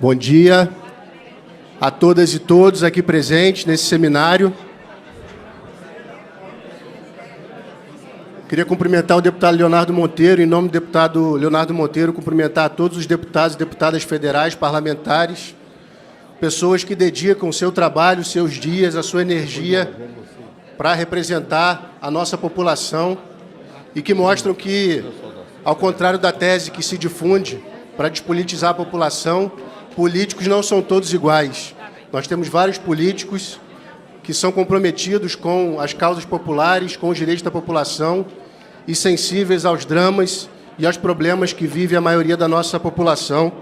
Bom dia a todas e todos aqui presentes nesse seminário. Queria cumprimentar o deputado Leonardo Monteiro, em nome do deputado Leonardo Monteiro, cumprimentar a todos os deputados e deputadas federais, parlamentares, pessoas que dedicam o seu trabalho, seus dias, a sua energia para representar a nossa população e que mostram que, ao contrário da tese que se difunde para despolitizar a população, políticos não são todos iguais. Nós temos vários políticos que são comprometidos com as causas populares, com os direitos da população e sensíveis aos dramas e aos problemas que vive a maioria da nossa população.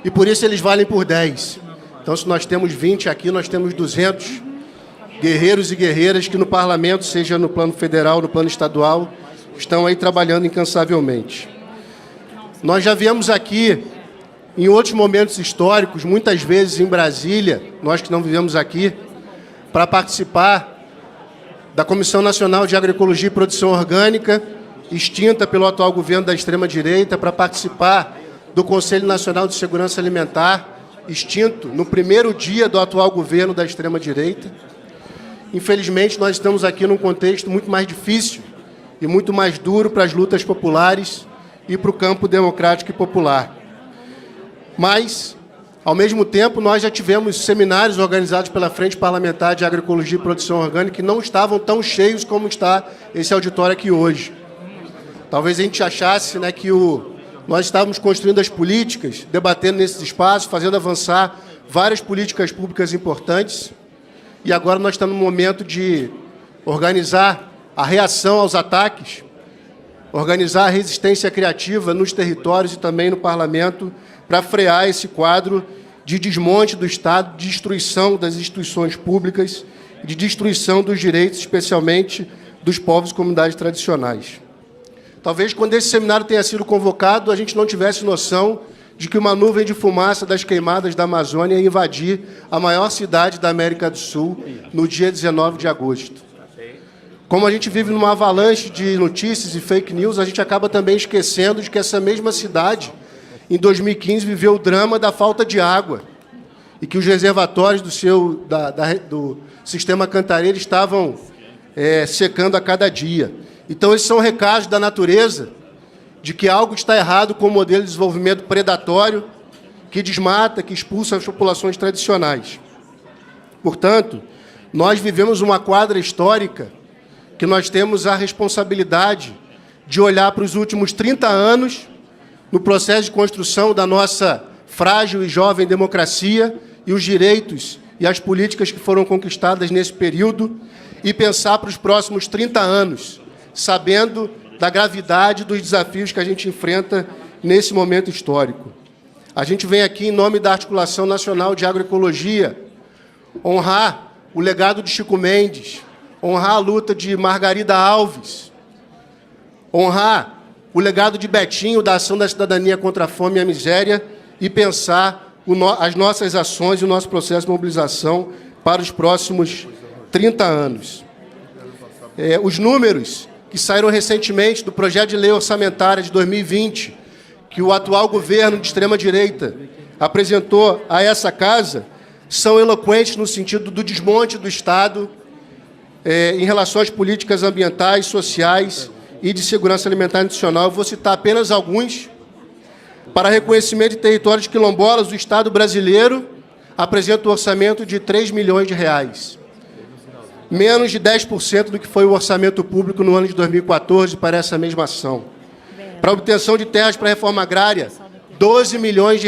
E por isso eles valem por 10. Então, se nós temos 20 aqui, nós temos 200 guerreiros e guerreiras que no parlamento, seja no plano federal, no plano estadual, estão aí trabalhando incansavelmente. Nós já viemos aqui em outros momentos históricos, muitas vezes em Brasília, nós que não vivemos aqui, para participar da Comissão Nacional de Agroecologia e Produção Orgânica, extinta pelo atual governo da extrema-direita, para participar do Conselho Nacional de Segurança Alimentar, extinto no primeiro dia do atual governo da extrema-direita. Infelizmente, nós estamos aqui num contexto muito mais difícil e muito mais duro para as lutas populares e para o campo democrático e popular. Mas, ao mesmo tempo, nós já tivemos seminários organizados pela Frente Parlamentar de Agroecologia e Produção Orgânica que não estavam tão cheios como está esse auditório aqui hoje. Talvez a gente achasse, né, que nós estávamos construindo as políticas, debatendo nesses espaços, fazendo avançar várias políticas públicas importantes, e agora nós estamos no momento de organizar a reação aos ataques, organizar a resistência criativa nos territórios e também no parlamento, para frear esse quadro de desmonte do Estado, de destruição das instituições públicas, de destruição dos direitos, especialmente dos povos e comunidades tradicionais. Talvez, quando esse seminário tenha sido convocado, a gente não tivesse noção de que uma nuvem de fumaça das queimadas da Amazônia ia invadir a maior cidade da América do Sul no dia 19 de agosto. Como a gente vive numa avalanche de notícias e fake news, a gente acaba também esquecendo de que essa mesma cidade, em 2015, viveu o drama da falta de água e que os reservatórios do sistema Cantareira estavam secando a cada dia. Então, esses são recados da natureza de que algo está errado com o modelo de desenvolvimento predatório que desmata, que expulsa as populações tradicionais. Portanto, nós vivemos uma quadra histórica que nós temos a responsabilidade de olhar para os últimos 30 anos no processo de construção da nossa frágil e jovem democracia e os direitos e as políticas que foram conquistadas nesse período e pensar para os próximos 30 anos, sabendo da gravidade dos desafios que a gente enfrenta nesse momento histórico. A gente vem aqui, em nome da Articulação Nacional de Agroecologia, honrar o legado de Chico Mendes, honrar a luta de Margarida Alves, honrar o legado de Betinho, da Ação da Cidadania contra a Fome e a Miséria, e pensar as nossas ações e o nosso processo de mobilização para os próximos 30 anos. Os números que saíram recentemente do projeto de lei orçamentária de 2020, que o atual governo de extrema-direita apresentou a essa casa, são eloquentes no sentido do desmonte do Estado em relação às políticas ambientais, sociais e de segurança alimentar nacional. Eu vou citar apenas alguns. Para reconhecimento de territórios quilombolas, o Estado brasileiro apresenta um orçamento de R$ 3 milhões. Menos de 10% do que foi o orçamento público no ano de 2014 para essa mesma ação. Para a obtenção de terras para a reforma agrária, R$ 12 milhões.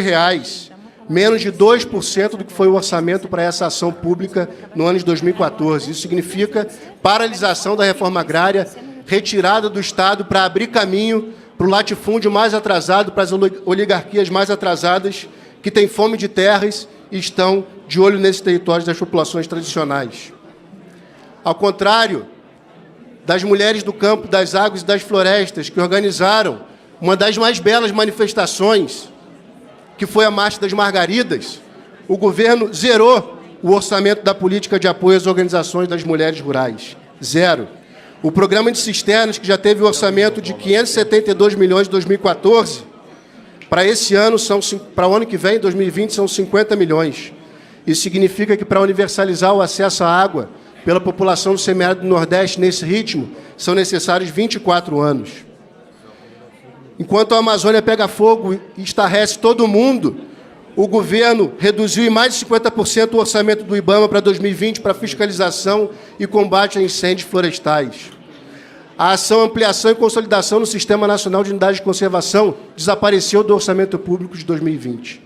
Menos de 2% do que foi o orçamento para essa ação pública no ano de 2014. Isso significa paralisação da reforma agrária, retirada do Estado para abrir caminho para o latifúndio mais atrasado, para as oligarquias mais atrasadas, que têm fome de terras e estão de olho nesses territórios das populações tradicionais. Ao contrário das mulheres do campo, das águas e das florestas, que organizaram uma das mais belas manifestações, que foi a Marcha das Margaridas, o governo zerou o orçamento da política de apoio às organizações das mulheres rurais. Zero. O programa de cisternas, que já teve um orçamento de 572 milhões em 2014, Para esse ano, para o ano que vem, 2020, são 50 milhões. Isso significa que, para universalizar o acesso à água pela população do semiárido do Nordeste, nesse ritmo, são necessários 24 anos. Enquanto a Amazônia pega fogo e estarrece todo mundo, o governo reduziu em mais de 50% o orçamento do IBAMA para 2020 para fiscalização e combate a incêndios florestais. A ação Ampliação e Consolidação no Sistema Nacional de Unidades de Conservação desapareceu do orçamento público de 2020.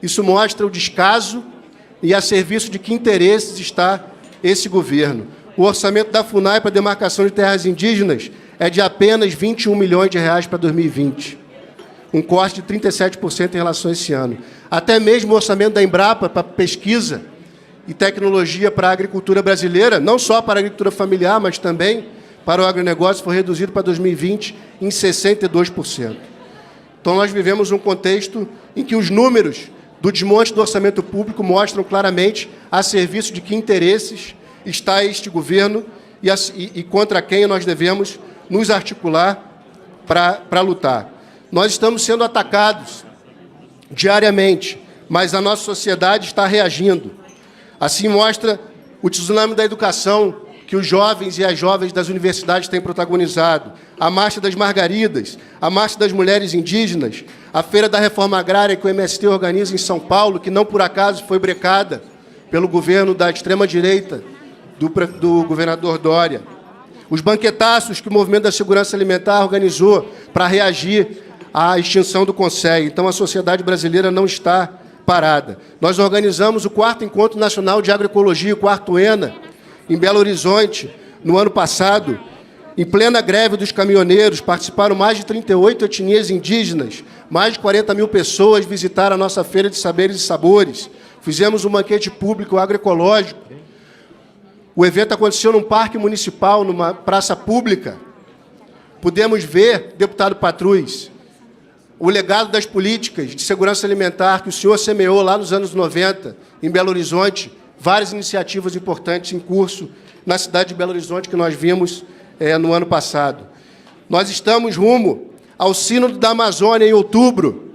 Isso mostra o descaso e a serviço de que interesses está esse governo. O orçamento da FUNAI para demarcação de terras indígenas é de apenas R$ 21 milhões para 2020. Um corte de 37% em relação a esse ano. Até mesmo o orçamento da Embrapa para pesquisa e tecnologia para a agricultura brasileira, não só para a agricultura familiar, mas também para o agronegócio, foi reduzido para 2020 em 62%. Então, nós vivemos um contexto em que os números do desmonte do orçamento público mostram claramente a serviço de que interesses está este governo e contra quem nós devemos nos articular para lutar. Nós estamos sendo atacados diariamente, mas a nossa sociedade está reagindo. Assim mostra o tsunami da educação que os jovens e as jovens das universidades têm protagonizado, a Marcha das Margaridas, a Marcha das Mulheres Indígenas, a Feira da Reforma Agrária que o MST organiza em São Paulo, que não por acaso foi brecada pelo governo da extrema-direita do governador Dória. Os banquetaços que o Movimento da Segurança Alimentar organizou para reagir à extinção do Conselho. Então, a sociedade brasileira não está parada. Nós organizamos o 4º Encontro Nacional de Agroecologia, o 4º ENA, em Belo Horizonte, no ano passado. Em plena greve dos caminhoneiros, participaram mais de 38 etnias indígenas, mais de 40 mil pessoas visitaram a nossa Feira de Saberes e Sabores. Fizemos um banquete público agroecológico. O evento aconteceu num parque municipal, numa praça pública. Pudemos ver, deputado Patrus, o legado das políticas de segurança alimentar que o senhor semeou lá nos anos 90, em Belo Horizonte, várias iniciativas importantes em curso na cidade de Belo Horizonte que nós vimos no ano passado. Nós estamos rumo ao Sínodo da Amazônia em outubro,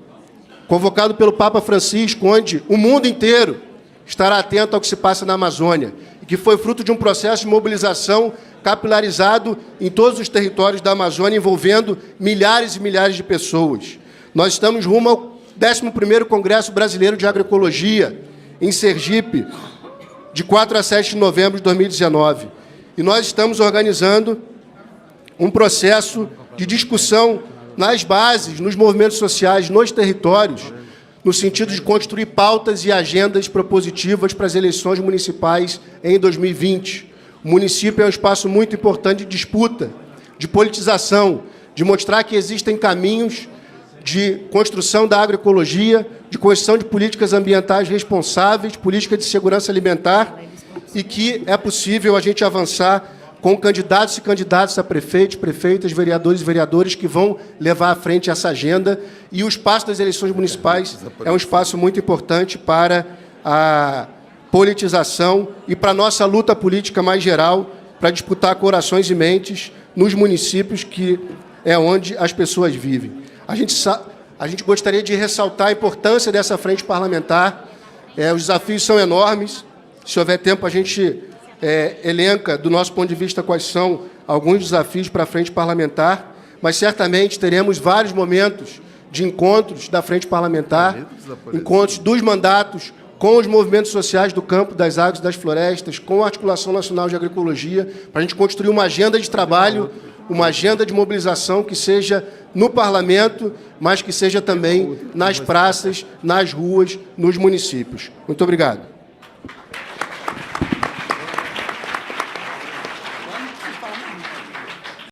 convocado pelo Papa Francisco, onde o mundo inteiro estará atento ao que se passa na Amazônia, e que foi fruto de um processo de mobilização capilarizado em todos os territórios da Amazônia, envolvendo milhares e milhares de pessoas. Nós estamos rumo ao 11º Congresso Brasileiro de Agroecologia, em Sergipe, de 4 a 7 de novembro de 2019. E nós estamos organizando um processo de discussão nas bases, nos movimentos sociais, nos territórios, no sentido de construir pautas e agendas propositivas para as eleições municipais em 2020. O município é um espaço muito importante de disputa, de politização, de mostrar que existem caminhos de construção da agroecologia, de construção de políticas ambientais responsáveis, política de segurança alimentar, e que é possível a gente avançar com candidatos e candidatas a prefeitos, prefeitas, vereadores e vereadores que vão levar à frente essa agenda. E o espaço das eleições municipais é um espaço muito importante para a politização e para a nossa luta política mais geral, para disputar corações e mentes nos municípios que é onde as pessoas vivem. A gente gostaria de ressaltar a importância dessa frente parlamentar. Os desafios são enormes. Se houver tempo, a gente elenca, do nosso ponto de vista, quais são alguns desafios para a frente parlamentar, mas certamente teremos vários momentos de encontros da frente parlamentar, encontros dos mandatos com os movimentos sociais do campo, das águas e das florestas, com a Articulação Nacional de Agroecologia, para a gente construir uma agenda de trabalho, uma agenda de mobilização que seja no parlamento, mas que seja também nas praças, nas ruas, nos municípios. Muito obrigado.